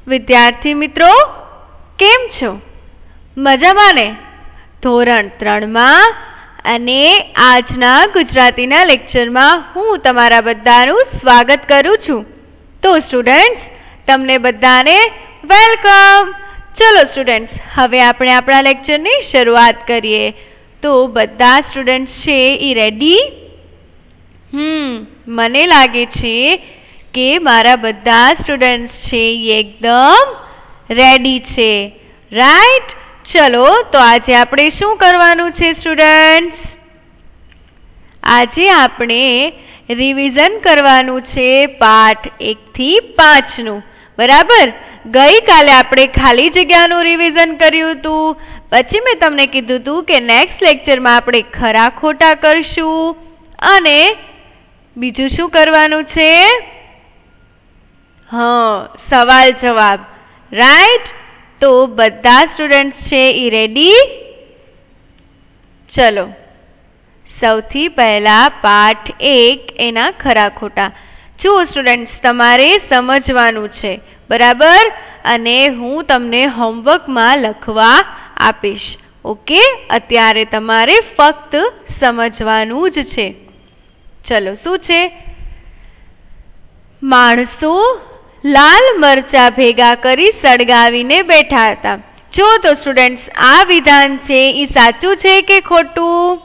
વિદ્યાર્થી મિત્રો કેમ છો? મજામાં ને? ધોરણ 3 માં અને આજના ગુજરાતીના લેક્ચરમાં હું તમારા બધાનું સ્વાગત કરું છું. તો સ્ટુડન્ટ્સ તમને બધાને વેલકમ. ચલો સ્ટુડન્ટ્સ હવે આપણે આપણા લેક્ચરની શરૂઆત કરીએ. તો બધા સ્ટુડન્ટ્સ છે એ રેડી? મને લાગે છે કે મારા બધા સ્ટુડન્ટ્સ છે એ એકદમ રેડી છે, રાઈટ? ચલો તો આજે આપણે શું કરવાનું છે સ્ટુડન્ટ્સ? આજે આપણે રિવિઝન કરવાનું છે પાઠ 1 થી 5 નું, બરાબર? ગઈકાલે આપણે ખાલી જગ્યાનું રિવિઝન કર્યું હતું. પછી મેં તમને કીધું હતું કે નેક્સ્ટ લેક્ચરમાં આપણે ખરા ખોટા કરશું અને બીજું શું કરવાનું છે? સવાલ જવાબ, રાઈટ? તો બધા સ્ટુડન્ટ્સ છે એ રેડી? ચલો સૌથી પહેલા પાઠ 1 એના ખરા ખોટા. જો સ્ટુડન્ટ્સ તમારે સમજવાનું છે, બરાબર? અને હું તમને હોમવર્કમાં લખવા આપીશ. ઓકે, અત્યારે તમારે ફક્ત સમજવાનું જ છે. ચલો શું છે? માણસો લાલ મરચા ભેગા કરી સળગાવીને બેઠા હતા. જો તો સ્ટુડન્ટ્સ આ વિધાન છે એ સાચું છે કે ખોટું?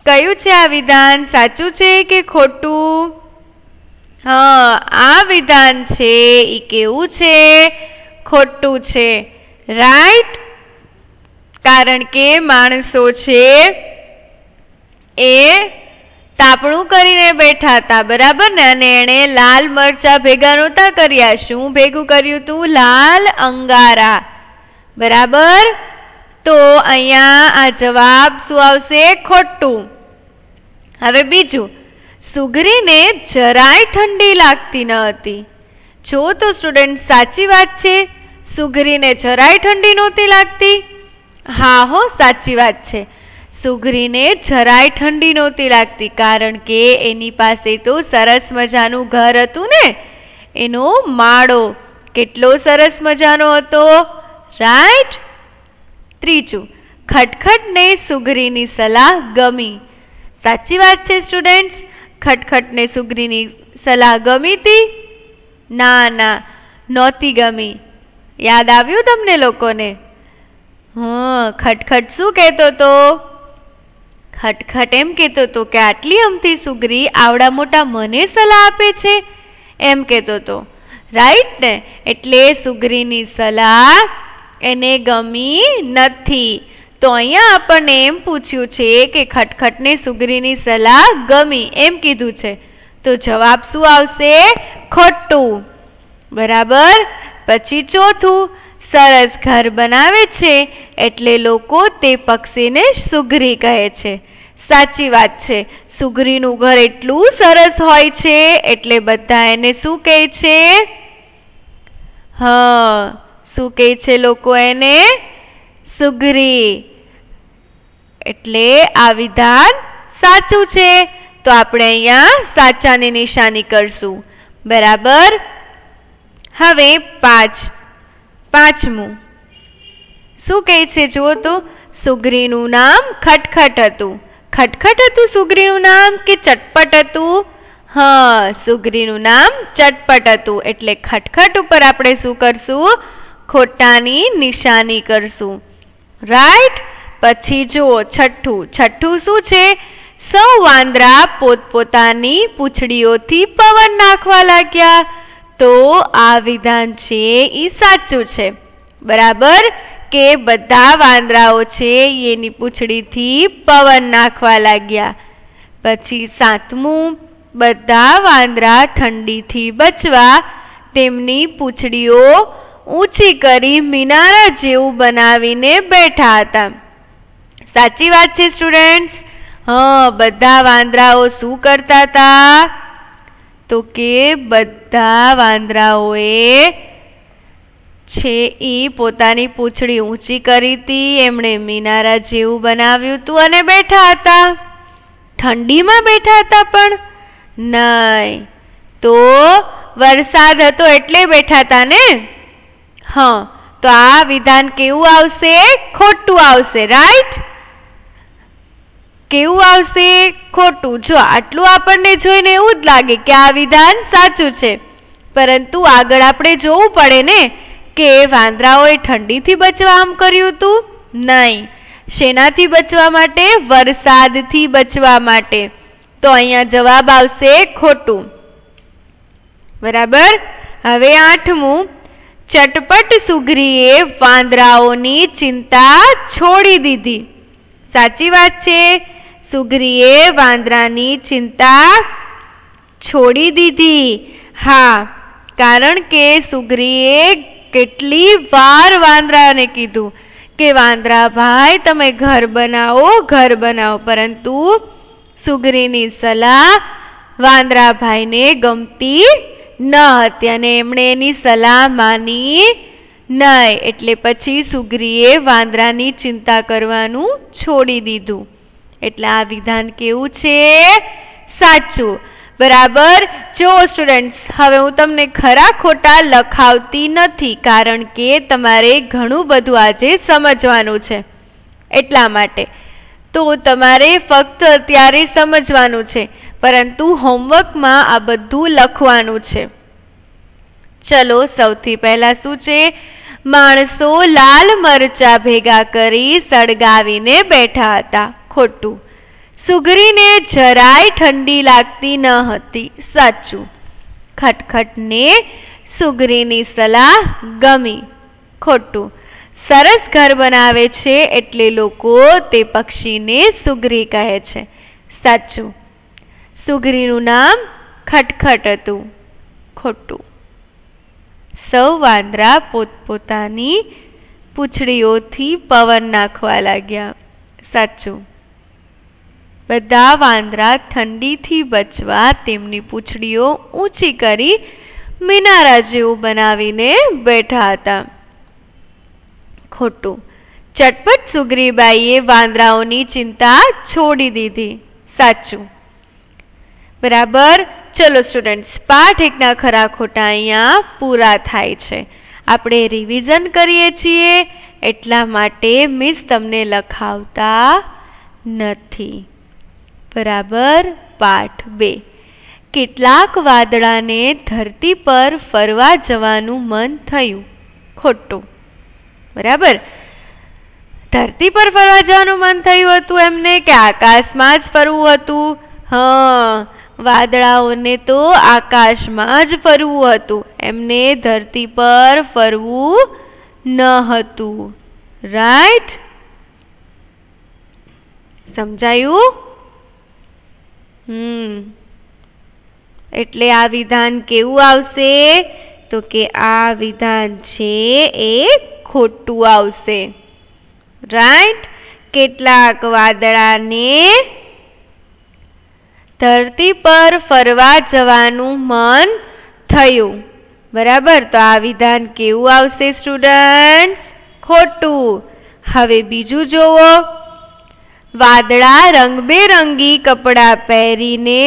કયું છે આ વિધાન? સાચું છે કે ખોટું? આ વિધાન છે એ કેવું છે? ખોટું છે, રાઈટ? કારણ કે માણસો છે એ તાપણું કરીને બેઠા હતા, બરાબર ને? અને એણે લાલ મરચા ભેગા નહોતા કર્યા. શું ભેગું કર્યું હતું? લાલ અંગારા, બરાબર? તો અહીંયા આ જવાબ શું આવશે? ખોટું. હવે બીજું, સુગરીને જરાય ઠંડી લાગતી ન હતી. જો તો સ્ટુડન્ટ સાચી વાત છે, સુગરીને જરાય ઠંડી નહોતી લાગતી. હા હો, સાચી વાત છે. સુગરીને જરાય ઠંડી નહોતી લાગતી કારણ કે એની પાસે તો સરસ મજાનું ઘર હતું ને, એનો માળો કેટલો સરસ મજાનો હતો, રાઈટ? ત્રીજું, ખટખટને સુગરીની સલાહ ગમી. સાચી વાત છે સ્ટુડન્ટ્સ? ખટખટને સુગરીની સલાહ ગમી હતી? ના ના, નહોતી ગમી. યાદ આવ્યું તમને લોકોને? ખટખટ શું કહેતો હતો? ખટખટ એમ કહેતો હતો કે આટલી અમથી સુગરી આવડા મોટા મને સલાહ આપે છે, એમ કહેતો હતો, રાઈટ ને? એટલે સુગરીની સલાહ એને ગમી નથી. તો અહીંયા આપણને એમ પૂછ્યું છે કે ખટખટને સુગરીની સલાહ ગમી, એમ કીધું છે. તો જવાબ શું આવશે? ખોટું, બરાબર? પછી ચોથું, સરસ ઘર બનાવે છે એટલે લોકો તે પક્ષીને સુગરી કહે છે. સાચી વાત છે. સુગરીનું ઘર એટલું સરસ હોય છે એટલે બધા એને શું કહે છે? શું કહે છે લોકો એને? સુગરી. એટલે આ વિધાન સાચું છે. તો આપણે અહીંયા સાચાની નિશાની કરશું, બરાબર? હવે પાંચમું શું કહે છે? જુઓ તો, સુગરીનું નામ ખટખટ હતું. ખટખટ હતું સુગરીનું નામ કે ચટપટ હતું? સુગરીનું નામ ચટપટ હતું. એટલે ખટખટ ઉપર આપણે શું કરશું? ખોટાની નિશાની કરશું, રાઈટ? પછી જુઓ છઠ્ઠું શું છે? સૌ વાંદરા પોતપોતાની પૂંછડીઓથી પવન નાખવા લાગ્યા. તો આ વિધાન છે એ સાચું છે, બરાબર? કે બધા વાંદરાઓ છે એની પૂંછડીથી પવન નાખવા લાગ્યા. પછી સાતમું, બધા વાંદરા ઠંડીથી બચવા તેમની પૂંછડીઓ ઊંચી કરી મિનારા જેવું બનાવીને બેઠા હતા. સાચી વાત છે સ્ટુડન્ટ્સ? બધા વાંદરાઓ શું કરતા હતા? તો કે બધા વાંદરાઓએ છે એ પોતાની પૂંછડી ઊંચી કરી હતી, એમણે મિનારા જેવું બનાવ્યું હતું અને બેઠા હતા. ઠંડીમાં બેઠા હતા પણ નહીં, તો વરસાદ હતો એટલે બેઠા હતા ને. હા, તો આ વિધાન કેવું આવશે? ખોટું આવશે. રાઈટ? કેવું આવશે? ખોટું. જો આટલું આપણને જોઈને એવું જ લાગે કે આ વિધાન સાચું છે, પરંતુ આગળ આપણે જોવું પડે ને કે વાંદરાઓએ ઠંડીથી બચવા આમ કર્યું હતું? નહીં. શેનાથી બચવા માટે? વરસાદથી બચવા માટે. તો અહીંયા જવાબ આવશે ખોટું. બરાબર. હવે 8મું, ચટપટ સુગ્રીએ વાંદરાઓની ચિંતા છોડી દીધી. સાચી વાત છે. સુગ્રીએ વાંદરાની ચિંતા છોડી દીધી. હા, કારણ કે સુગ્રીએ કેટલી વાર વાંદરાને કીધું કે વાંદરા ભાઈ તમે ઘર બનાવો, ઘર બનાવો, પરંતુ સુગ્રીની સલાહ વાંદરા ભાઈને ગમતી ન હતી અને એમણે એની સલાહ માની નહીં. એટલે પછી સુગ્રીએ વાંદરાની ચિંતા કરવાનું છોડી દીધું. એટલે આ વિધાન કેવું છે? સાચું. બરાબર. જો સ્ટુડન્ટ્સ, હવે હું તમને ખરા ખોટા લખાવતી નથી, કારણ કે તમારે ઘણું બધું આજે સમજવાનું છે. એટલા માટે તો તમારે ફક્ત અત્યારે સમજવાનું છે, પરંતુ હોમવર્કમાં આ બધું લખવાનું છે. ચલો, સૌથી પહેલા શું છે? માણસો લાલ મરચા ભેગા કરી સળગાવીને બેઠા હતા. ખોટું. સુગ્રીને જરાય ઠંડી લાગતી ન હતી. સાચું. ખટખટને સુગ્રીની સલાહ ગમી. ખોટું. સરસ ઘર બનાવે છે એટલે લોકો તે પક્ષીને સુગ્રી કહે છે. સાચું. સુગ્રીનું નામ ખટખટ હતું. ખોટું. સૌ વાંદરા પોતપોતાની પૂંછડીઓથી પવન નાખવા લાગ્યા. સાચું. બધા વાંદરા ઠંડીથી બચવા તેમની પૂંછડીઓ ઊંચી કરી મિનારા જેવું બનાવીને બેઠા હતા. ખોટું. ચટપટ સુગ્રીબાઈએ વાંદરાઓની ચિંતા છોડી દીધી. સાચું. બરાબર. ચલો સ્ટુડન્ટ્સ, પાઠ 1ના ખરા ખોટા અહીંયા પૂરા થાય છે. આપણે રિવિઝન કરીએ છીએ એટલા માટે મિસ તમને લખાવતા નથી. બરાબર. પાઠ 2, કેટલાક વાદળાને ધરતી પર ફરવા જવાનું મન થયું. ખોટું. બરાબર. ધરતી પર ફરવા જવાનું મન થયું હતું એમને કે આકાશમાં જ ફરવું હતું? હા, વાદળાઓને તો આકાશમાં જ ફરવું હતું, એમને ધરતી પર ફરવું ન હતું. રાઈટ? સમજાયું? એટલે આ વિધાન કેવું આવશે? તો કે આ વિધાન છે એ ખોટું આવશે. રાઈટ? કેટલાક વાદળાને ધરતી પર ફરવા જવાનું મન થયું. બરાબર. તો આ વિધાન કેવું આવશે સ્ટુડન્ટ્સ? ખોટું. હવે બીજું જોવો. વાદળા રંગબેરંગી કપડાં પહેરીને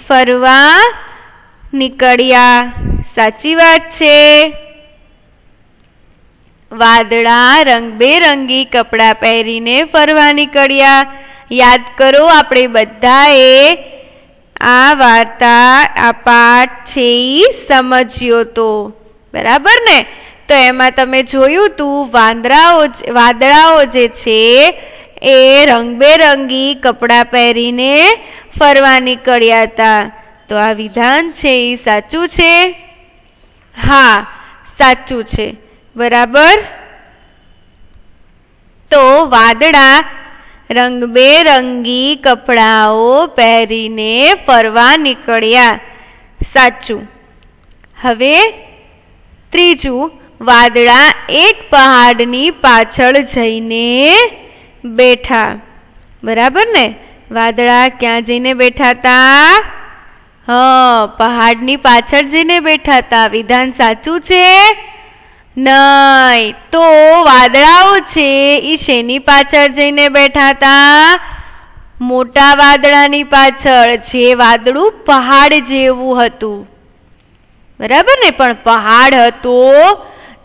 ફરવા નીકળ્યા. સાચી વાત છે. વાદળા રંગબેરંગી કપડાં પહેરીને ફરવા નીકળ્યા. યાદ કરો, આપણે બધાએ આ વાર્તા, આ પાઠ છે એ સમજ્યો તો. બરાબર ને? તો એમાં તમે જોયું તું વાદળાઓ જે છે એ રંગબેરંગી કપડાં પહેરીને ફરવા નીકળ્યા હતા. તો આ વિધાન છે એ સાચું છે? હા, સાચું છે. બરાબર. તો વાદળા રંગબેરંગી કપડાઓ પહેરીને ફરવા નીકળ્યા. સાચું. હવે ત્રીજું, વાદળા એક પહાડની પાછળ જઈને બેઠા. બરાબર ને? વાદળા ક્યાં જઈને બેઠા હતા? હા, પહાડની પાછળ જઈને બેઠા હતા. વિધાન સાચું છે? નહીં. તો વાદળાઓ છે એ શેની પાછળ જઈને બેઠા હતા? મોટા વાદળાની પાછળ. જે વાદળું પહાડ જેવું હતું. बराबर ने, पण पहाड़ हतो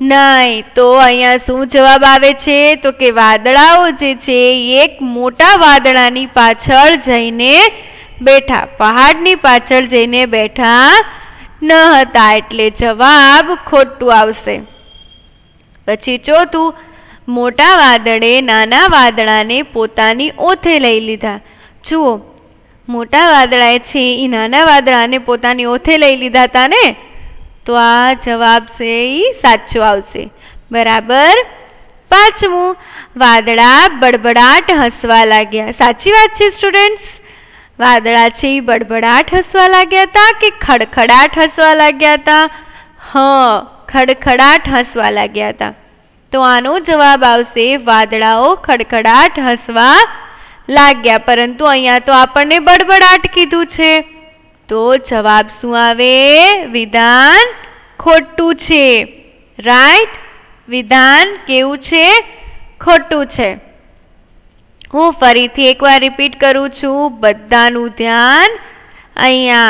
नहीं। तो अहींया शुं जवाब आवे छे तो के वादळाओ जे छे एक मोटा वादळानी पाछळ जईने बैठा, पहाड़नी पाछळ जईने बैठा न हता, एटले जवाब खोटुं आवशे। पछी चौथुं, मोटा वादळे नाना वादळाने पोतानी ओथे लई लीधा। जुओ, मोटा वादळाए छे ई नाना वादळाने पोतानी ओथे लई लीधा हता ने, तो आ जवाब से ई साचो आवशे। बराबर। पांचमું, वादळा बड़बड़ाट हसवा लाग्या। साची वात छे स्टूडेंट्स? वादळा छे ई बड़बड़ाट हसवा लाग्या हता के खड़खड़ाट हसवा लाग्या हता? हाँ, खड़खड़ाट हसवा लाग्या हता। तो आनो जवाब आवशे वादळाओ खड़खड़ाट हसवा लाग्या, परंतु अहींया तो आपणे बड़बड़ाट कीधुं छे, तो जवाब शुं आवे? विधान खोटुं छे। राइट, विधान केवुं छे? खोटुं छे। हूँ फरीथी एकवार रिपीट करूं छूं, बधानुं ध्यान। अहींया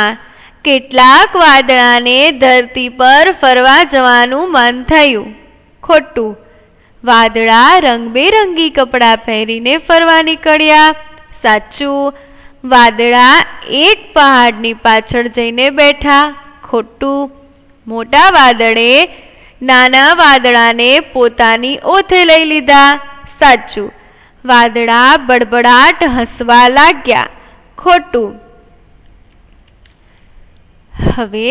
કેટલાક વાદળાને ધરતી પર ફરવા જવાનું મન થયું। ખોટું। વાદળા રંગબેરંગી કપડાં પહેરીને ફરવા નીકળ્યા। સાચું। વાદળા એક પહાડની પાછળ જઈને બેઠા। ખોટું। મોટા વાદળે નાના વાદળાને પોતાની ઓથે લઈ લીધા। સાચું। વાદળા બડબડાટ હસવા લાગ્યા। ખોટું। હવે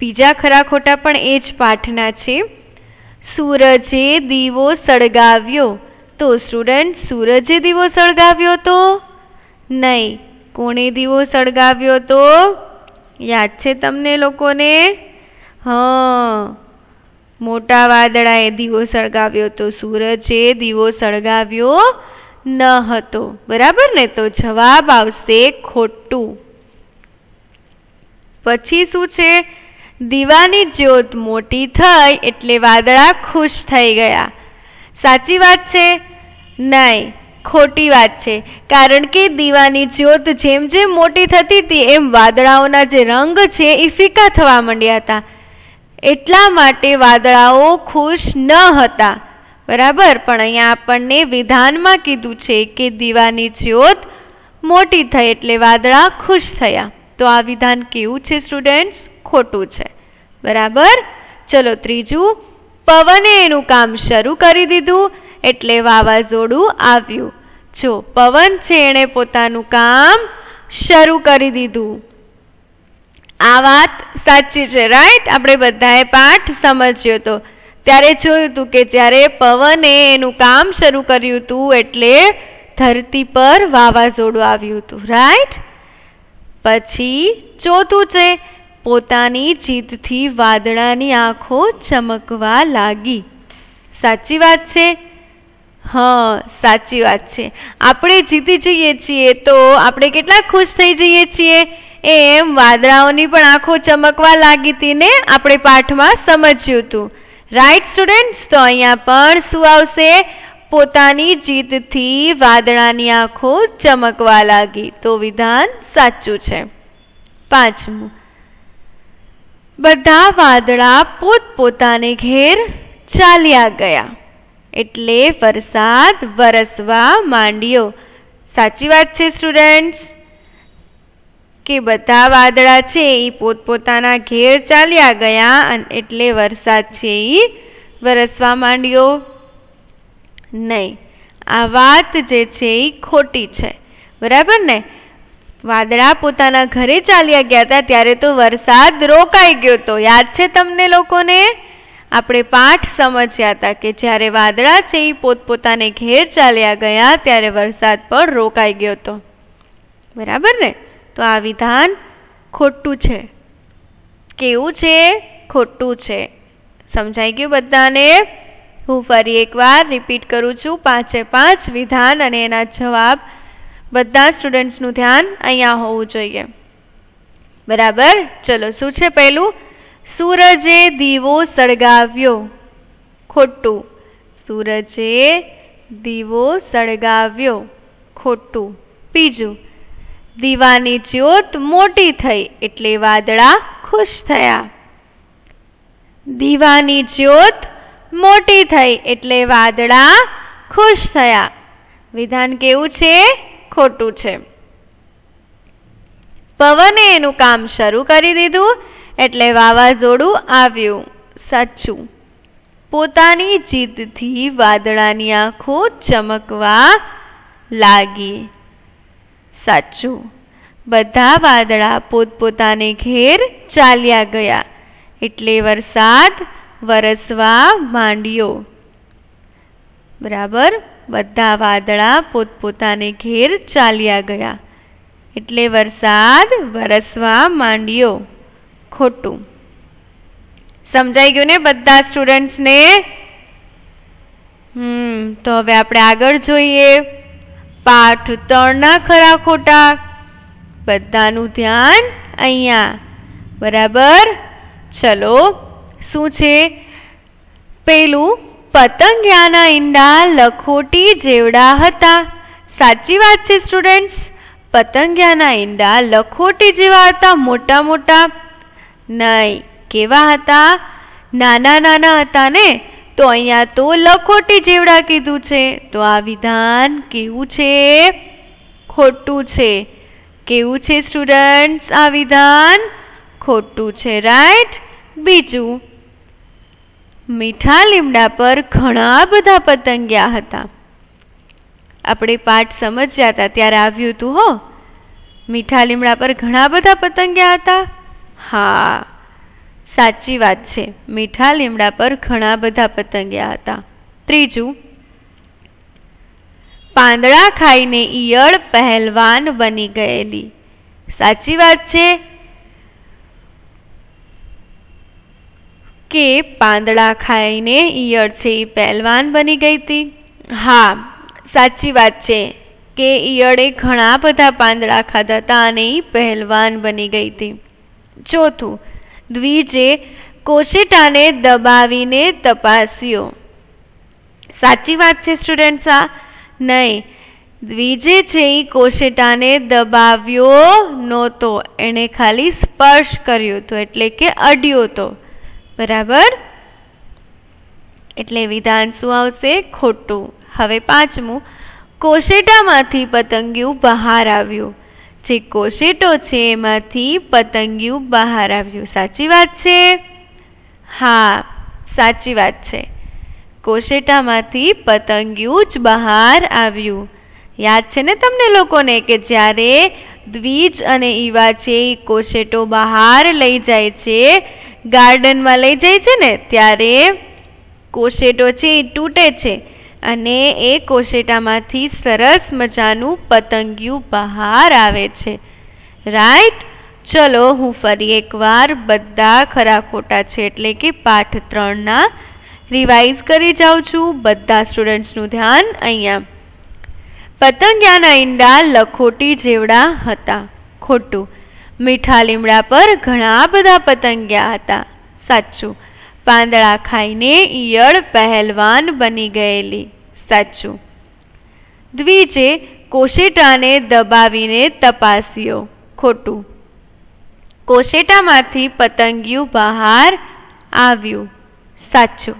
બીજા ખરા ખોટા પણ એ જ પાઠના છે। સૂરજે દીવો સળગાવ્યો, તો સ્ટુડન્ટ સૂરજે દીવો સળગાવ્યો તો નહીં, કોણે દીવો સળગાવ્યો તો? યાદ છે તમને લોકોને? हाँ, मोटा वादळाए दीवो सळगाव्यो तो सूरजे दीवो सळगाव्यो न हतो। बराबर ने, तो जवाब आवशे खोटुं। पछी शुं छे? दीवानी ज्योत मोटी थई एटले वादळा खुश थई गया। साची वात छे? नहीं, खोटी वात छे। कारण के दीवानी ज्योत जेम जेम मोटी थती थी एम वादळाओना जे रंग छे ए फीका थवा मंड्या हता, एटला माटे वादळाओ खुश न हता। बराबर। पण अहींया आपणने विधानमां कीधुं छे के दीवानी ज्योत मोटी थई एटले वादळा खुश थया। तो आ विधान केवुं छे स्टूडेंट्स? खोटुं छे। बराबर। चलो त्रीजुं, पवने एनुं काम शरू करी दीधुं एटले वावाझोडुं આવ્યું। जो पवन छे एणे पोतानुं काम शरू करी दीधुं। आ वात साची छे। राइट, आपणे बधाए पाठ समज्यो तो, त्यारे जोयुं हतुं के ज्यारे पवने एनुं काम शरू कर्युं हतुं एटले धरती पर वावाझोडुं આવ્યું हतुं। राइट। पछी चौथुं छे, पोतानी जीतथी वादळानी आंखो चमकवा लागी। साची वात छे? हाँ, साची बात छे। आपणे जीती जईए छीए तो आपणे केटला खुश थई जईए छीए, एम वादळाओनी पण आंखो चमकवा लागी हती ने आपणे पाठमां समज्युं हतुं। राइट स्टूडेंट्स, तो अहींया पण शुं आवशे? पोतानी जीतथी वादळानी आंखो चमकवा लागी। तो विधान साचुं छे। पांचमुं, बधा वादळा पोतपोताने घेर चाल्या गया एटले वरसाद वरसवा मांड्यो। साची वात छे स्टूडेंट्स के बधा वादळा छे ई पोतपोताना घेर चाल्या गया एटले वरसाद छे ई वरसवा मांड्यो? नहीं, आ वात जे छे ई खोटी छे। बराबर ने, वादळा पोताना घरे चाल्या गया था त्यारे तो वरसाद रोकाई गयो तो। याद छे तमने लोकोने? આપણે પાઠ સમજ્યા હતા કે જ્યારે વાદળા છે એ પોતપોતાને ઘેર ચાલ્યા ગયા ત્યારે વરસાદ પણ રોકાઈ ગયો હતો। બરાબર ને? તો આ વિધાન ખોટું છે। કેવું છે? ખોટું છે। સમજાઈ ગયું બધાને? હું ફરી એકવાર રિપીટ કરું છું, 5 વિધાન અને એના જવાબ। બધા સ્ટુડન્ટ્સનું ધ્યાન અહીંયા હોવું જોઈએ। બરાબર। ચલો, શું છે પહેલું? सूरजे दीवो सळगाव्यो। खोटुं। सूरजे दीवो सळगाव्यो। खोटुं। बीजुं, दीवानी ज्योत मोटी थई एटले वादळा खुश थया। दीवानी ज्योत मोटी थई एटले वादळा खुश थया। विधान केवुं छे? खोटुं छे। पवने एनुं काम शरू करी दीधुं एटले वावाझोडुं आव्युं। साचुं। पोतानी जीतथी वादळानी आंखो चमकवा लागी। साचुं। बधा वादळा पोतपोताने घेर चाल्या गया एटले वरसाद वरसवा मांड्यो। बराबर। बधा वादळा पोतपोताने घेर चाल्या गया एटले वरसाद वरसवा मांड्यो। खोटुं। समजाई गयुं ने बधा स्टुडंट्स ने? तो हवे आपणे आगळ जोईए। पाठ 3 ना खरा खोटा। बधानुं ध्यान अहींया। बराबर। चलो शुं छे? पेलुं पतंगियाना ईंडा लखोटी जेवड़ा हता। साची वात छे स्टुडंट्स? पतंगियाना ईंडा लखोटी जेवा हता? मोटा मोटा? नहीं। केवा हता? नाना नाना हता ने? तो अहींया तो लखोटी जेवड़ा कीधुं छे। तो आ विधान केवुं छे? खोटुं छे। केवुं छे स्टुडंट्स? आ विधान खोटुं छे। राइट। बीजुं, मीठा લીમડા पर घणा बधा पतंगिया हता। આપણે પાઠ સમજ્યા હતા ત્યારે આવ્યું હતું હો। મીઠા લીમડા પર ઘણા બધા પતંગિયા હતા। હા, સાચી વાત છે। મીઠા લીમડા પર ઘણા બધા પતંગિયા હતા। ત્રીજું, પાંદડા ખાઈને ઈયળ પહેલવાન બની ગયેલી। સાચી વાત છે કે પાંદડા ખાઈને ઈયળ છે એ પહેલવાન બની ગઈ હતી? હા, સાચી વાત છે કે ઈયળે ઘણા બધા પાંદડા ખાધા હતા અને એ પહેલવાન બની ગઈ હતી। ચોથું, દ્વિજે કોશેટાને દબાવીને તપાસ્યો। સાચી વાત છે સ્ટુડન્ટ્સ? આ નહીં। દ્વિજે છે એ કોશેટાને દબાવ્યો નહોતો, એણે ખાલી સ્પર્શ કર્યો હતો એટલે કે અડ્યો હતો। बराबर। એટલે વિધાન શું આવશે? ખોટું। હવે પાંચમું, કોશેટામાંથી પતંગિયું બહાર આવ્યું। જે કોશેટો છે એમાંથી પતંગિયું બહાર આવ્યું। સાચી વાત છે? હા, સાચી વાત છે। કોશેટામાંથી પતંગિયું જ બહાર આવ્યું। યાદ છે ને તમને લોકોને કે જ્યારે દ્વિજ અને ઈવા છે એ કોશેટો બહાર લઈ જાય છે, गार्डन में लई जाय छे ने, त्यारे कोशेटो छे ए तूटे छे अने ए कोशेटामांथी सरस मजानुं पतंगियुं बहार आवे छे। राइट। चलो हूँ फरी एकवार बधा खरा खोटा छे एटले के पाठ 3 ना रिवाइज करी जाऊं छुं। बधा स्टुडंट्सनुं ध्यान अहींया। पतंगियाना ईंडा लखोटी जेवड़ा हता। खोटुं। मीठा લીમડા पर घणा बधा पतंगिया हता। साचुं। પાંદડા ખાઈને ઈયળ પહેલવાન બની ગયેલી। સાચું। દ્વિજે કોશેટાને દબાવીને તપાસ્યો। ખોટું। કોશેટામાંથી પતંગિયું બહાર આવ્યું। સાચું।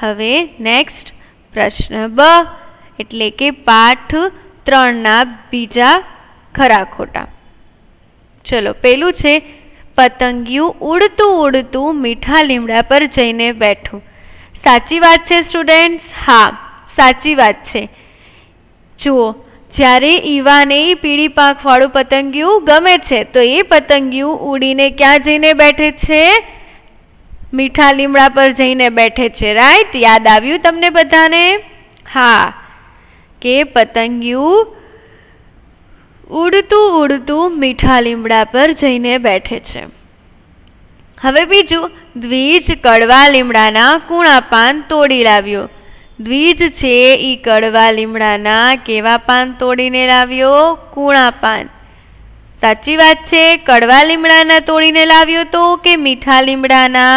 હવે નેક્સ્ટ પ્રશ્ન બ એટલે કે પાઠ 3 ના બીજા ખરા ખોટા। चलो पेलू छे, पतंगिયું उड़तू उड़तू मीठा લીમડા पर जईने बैठू। साची बात छे स्टूडेंट्स? हाँ, साची बात छे। जुओ, ज्यारे ईवाने पीળી પાંખવાળું પતંગિયું ગમે છે તો એ પતંગિયું ઉડીને ક્યાં જઈને બેઠે છે? મીઠા લીમડા પર જઈને બેઠે છે। રાઈટ। યાદ આવ્યું તમને બધાને? हाँ, કે પતંગિયું उड़तू उड़तू मीठा લીમડા पर जईने बैठे छे। हवे बीजू, द्विज कड़वा લીમડાના कूणा पान तोड़ी लाव्यो। द्विज छे ई कड़वा લીમડાના केवा पान तोड़ीने लाव्यो? कूणा पान। साची बात छे। कड़वा લીમડાના तोड़ीने लाव्यो तो के मीठा લીમડાના?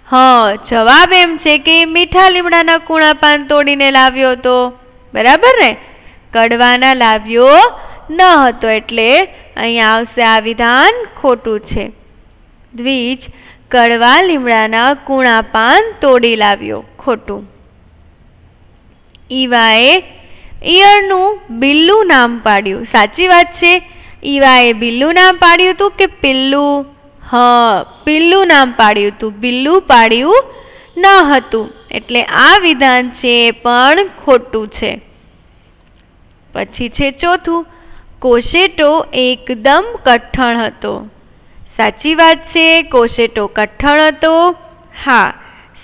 हाँ, जवाब एम छे के मीठा લીમડાના कूणा पान तोड़ीने लाव्यो तो। बराबर ने? कड़वाना लाव्यो न हतो एटले अहींया आवशे आ विधान खोटुं छे। દ્વિજ કડવા લીમડાના કૂણા પાન તોડી લાવ્યો. ખોટું. ઈવાએ ઈયળનું બિલ્લું નામ પાડ્યું. સાચી વાત છે. ઈવાએ બિલ્લું નામ પાડ્યું હતું કે પિલ્લું? હા, પિલ્લું નામ પાડ્યું હતું, બિલ્લું પાડ્યું ન હતું. એટલે આ વિધાન છે એ પણ ખોટું છે. પછી છે ચોથું, કોશેટો એકદમ કઠણ હતો. સાચી વાત છે. કોશેટો કઠણ હતો. હા,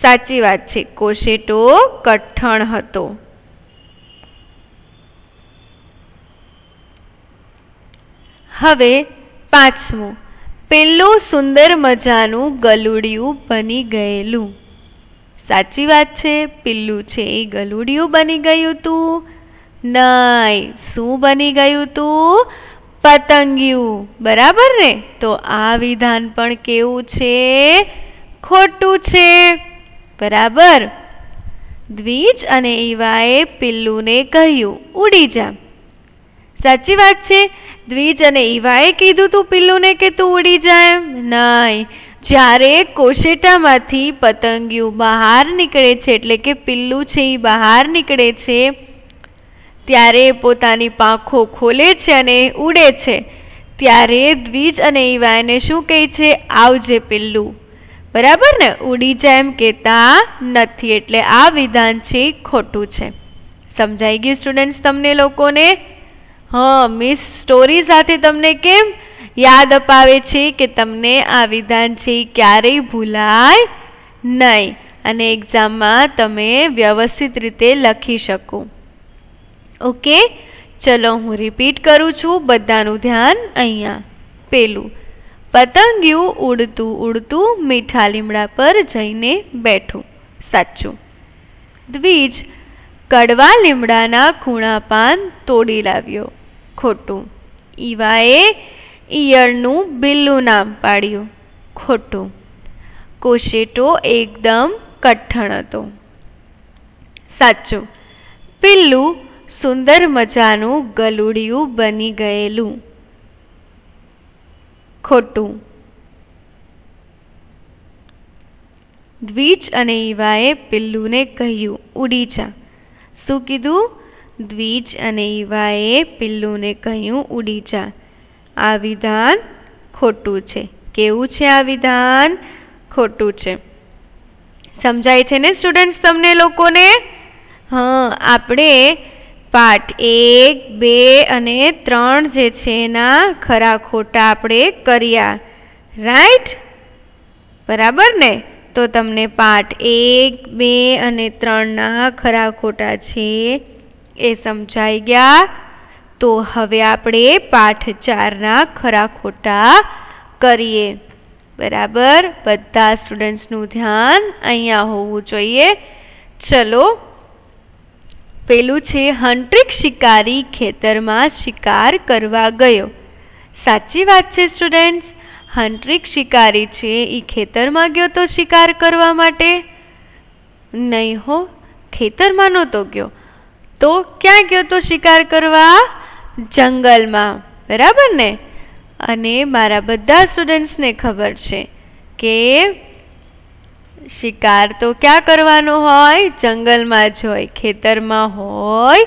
સાચી વાત છે. કોશેટો કઠણ હતો. હવે પાંચમું, પેલું સુંદર મજાનું ગલુડિયું બની ગયેલું. સાચી વાત છે. પેલું છે એ ગલુડિયું બની ગયું હતું? નહીં. શું બની ગયું હતું? પતંગિયું. બરાબર ને? તો આ વિધાન પણ કેવું છે? ખોટું છે. બરાબર. દ્વિજ અને ઈવાએ પિલ્લુને કહ્યું ઉડી જા. સાચી વાત છે. દ્વિજ અને ઈવાએ કીધું તું પિલ્લુને કે તું ઉડી જાય એમ? નહીં. જ્યારે કોશેટામાંથી પતંગિયું બહાર નીકળે છે, એટલે કે પિલ્લું છે એ બહાર નીકળે છે, ત્યારે પોતાની પાંખો ખોલે છે અને ઉડે છે, ત્યારે દ્વિજ અને ઈવાને શું કહે છે? આવજે પિલ્લું. બરાબર ને? ઉડી જાય એમ કહેતા નથી. એટલે આ વિધાન છે ખોટું છે. સમજાઈ ગયું સ્ટુડન્ટ્સ તમને લોકોને? હા, મિસ સ્ટોરી સાથે તમને કેમ યાદ અપાવે છે કે તમને આ વિધાન છે ક્યારેય ભૂલાય નહીં અને એક્ઝામમાં તમે વ્યવસ્થિત રીતે લખી શકો. ઓકે, ચલો હું રિપીટ કરું છું. બધાનું ધ્યાન અહીંયા. પેલું, પતંગિયું ઉડતું ઉડતું મીઠા લીમડા પર જઈને બેઠું. સાચું. દ્વિજ કડવા લીમડાના કૂણા પાન તોડી લાવ્યો. ખોટું. ઈવાએ ઈયળનું બિલ્લું નામ પાડ્યું. ખોટું. કોશેટો એકદમ કઠણ હતો. સાચું. પિલ્લું સુંદર મજાનું ગલુડિયું બની ગયેલું. ખોટું. દ્વિજ અને ઈવાએ પિલ્લુને કહ્યું ઉડી જા. શું કીધું? દ્વિજ અને ઈવાએ પિલ્લુને કહ્યું ઉડી જા. આ વિધાન ખોટું છે. કેવું છે આ વિધાન? ખોટું છે. સમજાય છે ને સ્ટુડન્ટ્સ તમને લોકોને? હા, આપણે પાઠ 1, 2 અને 3 જે છે એના ખરા ખોટા આપણે કર્યા. રાઈટ? બરાબર ને? તો તમને પાઠ 1, 2 અને 3 ના ખરા ખોટા છે એ સમજાઈ ગયા. તો હવે આપણે પાઠ 4 ના ખરા ખોટા કરીએ. બરાબર? બધા સ્ટુડન્ટ્સનું ધ્યાન અહીંયા હોવું જોઈએ. ચલો, પેલું છે હંટ્રિક શિકારી ખેતરમાં શિકાર કરવા ગયો. સાચી વાત છે સ્ટુડન્ટ્સ. હંટ્રિક શિકારી છે એ ખેતરમાં ગયો તો શિકાર કરવા માટે? નહીં હો, ખેતરમાં નહોતો ગયો. તો ક્યાં ગયો તો શિકાર કરવા? જંગલમાં. બરાબર ને? અને મારા બધા સ્ટુડન્ટ્સને ખબર છે કે શિકાર તો ક્યાં કરવાનો હોય? જંગલમાં જ હોય, ખેતરમાં હોય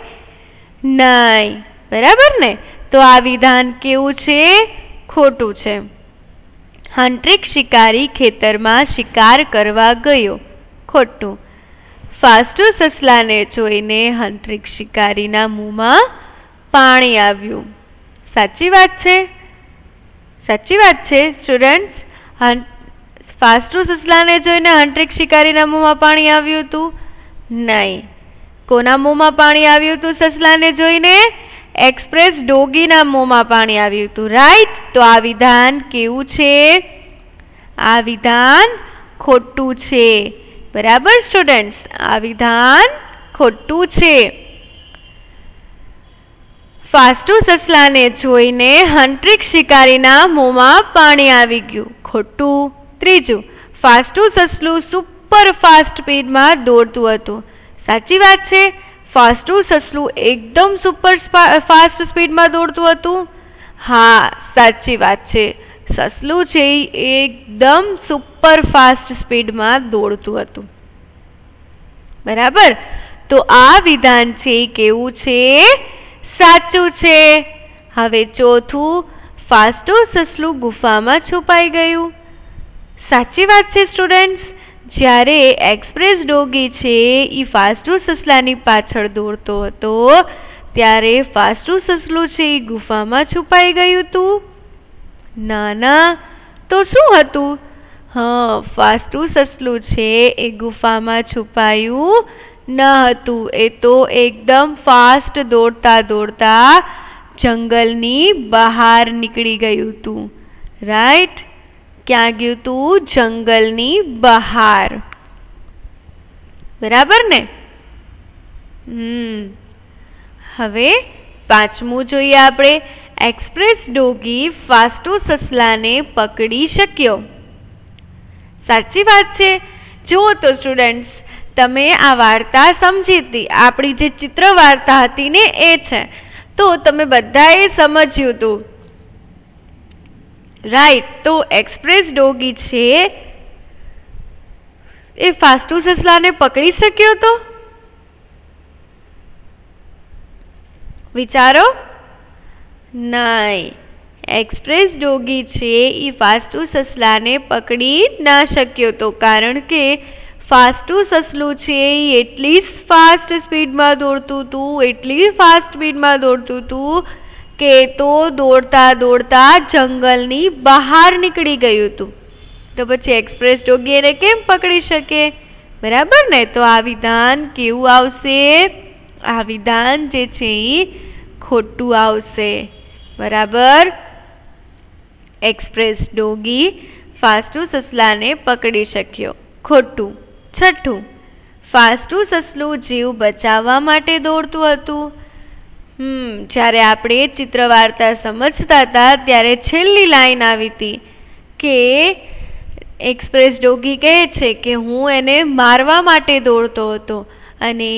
નહીં. બરાબર ને? તો આ વિધાન કેવું છે? ખોટું છે. હંટ્રિક શિકારી ખેતરમાં શિકાર કરવા ગયો. ખોટું. ફાસ્ટુ સસલાને જોઈને હંટ્રિક શિકારીના મોંમાં પાણી આવ્યું. સાચી વાત છે. સાચી વાત છે સ્ટુડન્ટ્સ. ફાસ્ટુ સસલાને જોઈને હંટ્રિક શિકારીના મોંમાં પાણી આવ્યું હતું? નહીં. કોના મોંમાં પાણી આવ્યું હતું સસલાને જોઈને? એક્સપ્રેસ ડોગીના મોંમાં પાણી આવ્યું હતું. રાઈટ? તો આ વિધાન કેવું છે? આ વિધાન ખોટું છે. બરાબર સ્ટુડન્ટ્સ? આ વિધાન ખોટું છે. ફાસ્ટુ સસલાને જોઈને હંટ્રિક શિકારીના મોંમાં પાણી આવી ગયું. ખોટું. ત્રીજું, ફાસ્ટુ સસલું સુપર ફાસ્ટ સ્પીડમાં દોડતું હતું. સાચી વાત છે. ફાસ્ટુ સસલું એકદમ સુપર ફાસ્ટ સ્પીડમાં દોડતું હતું? હા, સાચી વાત છે. સસલું છે એકદમ સુપર ફાસ્ટ સ્પીડમાં દોડતું હતું. બરાબર. તો આ વિધાન છે કેવું છે? સાચું છે. હવે ચોથું, ફાસ્ટુ સસલું ગુફામાં છુપાઈ ગયું. સાચી વાત છે સ્ટુડન્ટ્સ. જ્યારે એક્સપ્રેસ ડોગી છે એ ફાસ્ટુ સસલાની પાછળ દોડતો હતો ત્યારે ફાસ્ટુ સસલું છે એ ગુફામાં છુપાઈ ગયું હતું? ના ના, તો શું હતું? હા, ફાસ્ટુ સસલું છે એ ગુફામાં છુપાયું ન હતું. એ તો એકદમ ફાસ્ટ દોડતા દોડતા જંગલની બહાર નીકળી ગયું હતું. રાઈટ? ક્યાં ગયું તું? જંગલની બહાર. બરાબર ને? હવે પાંચમું જોઈએ આપણે. એક્સપ્રેસ ડોગી ફાસ્ટુ સસલાને પકડી શક્યો. સાચી વાત છે. જુઓ તો સ્ટુડન્ટ્સ, તમે આ વાર્તા સમજી હતી. આપણી જે ચિત્ર વાર્તા હતી ને એ છે. તો તમે બધાએ સમજ્યું હતું. રાઈટ? તો એક્સપ્રેસ ડોગી છે એ ફાસ્ટુ સસલાને પકડી શક્યો તો? વિચારો. નહીં, એક્સપ્રેસ ડોગી છે એ ફાસ્ટુ સસલાને પકડી ના શક્યો તો, કારણ કે ફાસ્ટુ સસલું છે એ એટલી ફાસ્ટ સ્પીડમાં દોડતું હતું, એટલી ફાસ્ટ સ્પીડમાં દોડતું હતું કે તો દોડતા દોડતા જંગલની બહાર નીકળી ગયું હતું. તો પછી એક્સપ્રેસ ડોગી એને કેમ પકડી શકે? બરાબર ને? તો આ વિધાન કેવું આવશે? આ વિધાન જે છે એ ખોટું આવશે. બરાબર? એક્સપ્રેસ ડોગી ફાસ્ટુ સસલાને પકડી શક્યો. ખોટું. છઠ્ઠું, ફાસ્ટુ સસલું જીવ બચાવવા માટે દોડતું હતું. જ્યારે આપણે ચિત્ર વાર્તા સમજતા હતા ત્યારે છેલ્લી લાઈન આવી હતી કે એક્સપ્રેસ ડોગી કહે છે કે હું એને મારવા માટે દોડતો હતો અને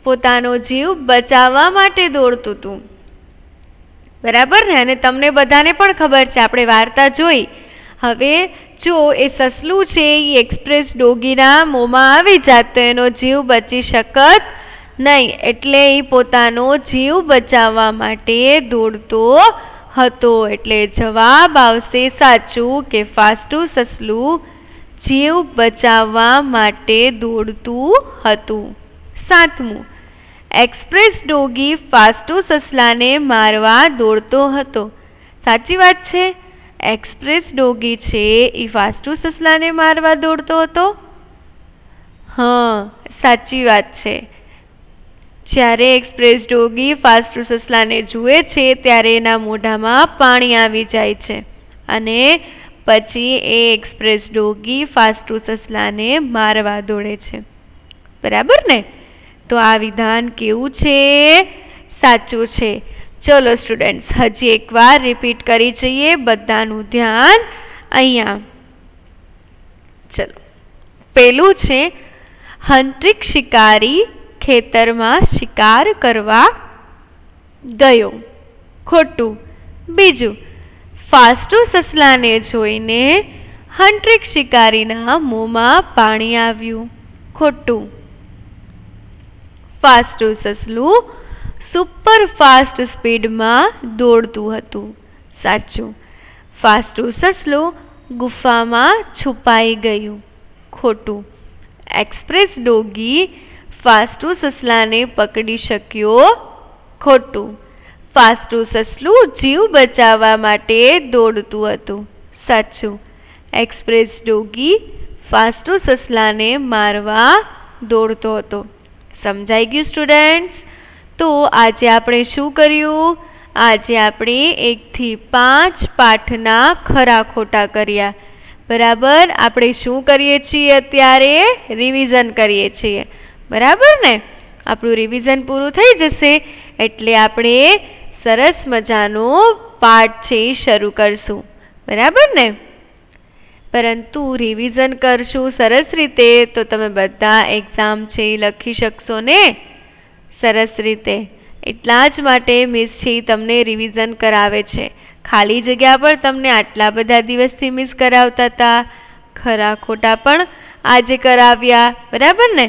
પોતાનો જીવ બચાવવા માટે દોડતું હતું. બરાબર ને? અને તમને બધાને પણ ખબર છે, આપણે વાર્તા જોઈ. હવે જો એ સસલું છે એ એક્સપ્રેસ ડોગીના મોંમાં આવી જાત તો એનો જીવ બચી શકત નહીં. એટલે એ પોતાનો જીવ બચાવવા માટે દોડતો હતો. એટલે જવાબ આવશે સાચું કે ફાસ્ટુ સસલું જીવ બચાવવા માટે દોડતું હતું. સાતમું, એક્સપ્રેસ ડોગી ફાસ્ટુ સસલાને મારવા દોડતો હતો. સાચી વાત છે. એક્સપ્રેસ ડોગી છે એ ફાસ્ટુ સસલાને મારવા દોડતો હતો? હા, સાચી વાત છે. જ્યારે એક્સપ્રેસ ડોગી ફાસ્ટુ સસલાને જુએ છે ત્યારે એના મોઢામાં પાણી આવી જાય છે અને પછી એ એક્સપ્રેસ ડોગી ફાસ્ટુ સસલાને મારવા દોડે છે. બરાબર ને? તો આ વિધાન કેવું છે? સાચું છે. ચલો સ્ટુડન્ટ્સ, હજી એકવાર રિપીટ કરી જઈએ. બધાનું ધ્યાન અહીંયા. ચલો, પેલું છે હંટ્રિક શિકારી ખેતરમાં શિકાર કરવા ગયો. ખોટું. બીજું, ફાસ્ટુ સસલાને જોઈને હંટ્રિક શિકારીના મોંમાં પાણી આવ્યું. ખોટું. ફાસ્ટુ સસલું સુપર ફાસ્ટ સ્પીડમાં દોડતું હતું. સાચું. ફાસ્ટુ સસલું ગુફામાં છુપાઈ ગયું. ખોટું. એક્સપ્રેસ ડોગી ફાસ્ટુ સસલાને પકડી શક્યો. ખોટું. ફાસ્ટુ સસલું જીવ બચાવવા માટે દોડતું હતું. સાચું. એક્સપ્રેસ ડોગી ફાસ્ટુ સસલાને મારવા દોડતો હતો. સમજાઈ ગયું સ્ટુડન્ટ્સ? તો આજે આપણે શું કર્યું? આજે આપણે 1 થી 5 પાઠના ખરા ખોટા કર્યા. બરાબર? આપણે શું કરીએ છીએ અત્યારે? રિવિઝન કરીએ છીએ. બરાબર ને? આપણું રિવિઝન પૂરું થઈ જશે એટલે આપણે સરસ મજાનો પાઠ છે શરૂ કરશું. બરાબર ને? પરંતુ રિવિઝન કરશું સરસ રીતે તો તમે બધા એક્ઝામ છે લખી શકશો ને સરસ રીતે. એટલા જ માટે મિસ છે તમને રિવિઝન કરાવે છે, ખાલી જગ્યા પર તમને આટલા બધા દિવસથી મિસ કરાવતા હતા, ખરા ખોટા પણ આજે કરાવ્યા, બરાબર ને?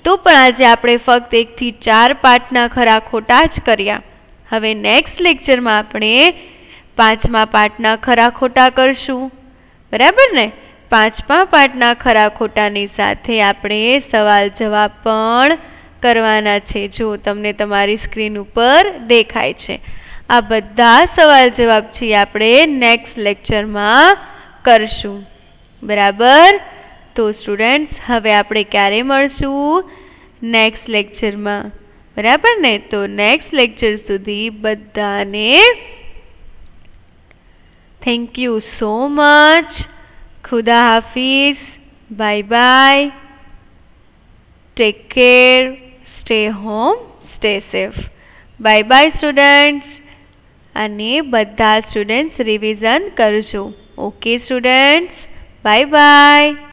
તો પણ આજે આપણે ફક્ત 1 થી 4 પાઠના ખરા ખોટા જ કર્યા. હવે નેક્સ્ટ લેક્ચરમાં આપણે 5મા પાઠના ખરા ખોટા કરશું, બરાબર ને? 5મા પાઠના ખરા ખોટાની સાથે આપણે સવાલ જવાબ પણ કરવાના છે. જો તમને તમારી સ્ક્રીન ઉપર દેખાય છે, આ બધા સવાલ જવાબ છે આપણે નેક્સ્ટ લેક્ચરમાં કરશું, બરાબર? તો સ્ટુડન્ટ્સ હવે આપણે ક્યારે મળશું? નેક્સ્ટ લેક્ચરમાં, બરાબર ને? તો નેક્સ્ટ લેક્ચર સુધી બધાને થેન્ક યુ સો મચ. ખુદા હાફિઝ. Bye bye. Take care. Stay home. Stay safe. Bye bye students. અને બધા સ્ટુડન્ટ્સ રિવિઝન કરજો. Okay students, bye by.